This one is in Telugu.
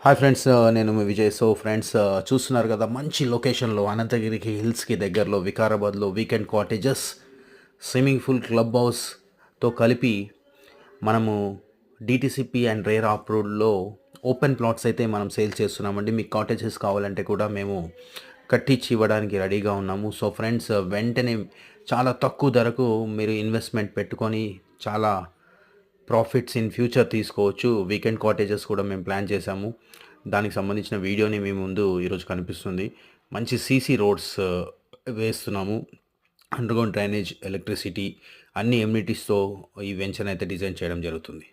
హాయ్ ఫ్రెండ్స్, నేను మీ విజయ్. సో ఫ్రెండ్స్, చూస్తున్నారు కదా, మంచి లొకేషన్లో అనంతగిరికి హిల్స్కి దగ్గరలో వికారాబాద్లో weekend cottages, swimming pool, club హౌస్తో కలిపి మనము డిటిసిపి అండ్ రేర్ ఆఫ్ రోడ్లో ఓపెన్ ప్లాట్స్ అయితే మనం సేల్ చేస్తున్నామండి. మీకు కాటేజెస్ కావాలంటే కూడా మేము కట్టించి ఇవ్వడానికి రెడీగా ఉన్నాము. సో ఫ్రెండ్స్, వెంటనే చాలా తక్కువ ధరకు మీరు ఇన్వెస్ట్మెంట్ పెట్టుకొని చాలా ప్రాఫిట్స్ ఇన్ ఫ్యూచర్ తీసుకోవచ్చు. వీకెండ్ కాటేజెస్ కూడా మేము ప్లాన్ చేశాము. దానికి సంబంధించిన వీడియోని మీ ముందు ఈరోజు కనిపిస్తుంది. మంచి సీసీ రోడ్స్ వేస్తున్నాము. అండర్‌గ్రౌండ్ డ్రైనేజ్, ఎలక్ట్రిసిటీ, అన్ని ఎమ్యూనిటీస్‌తో ఈ వెంచర్‌ని అయితే డిజైన్ చేయడం జరుగుతుంది.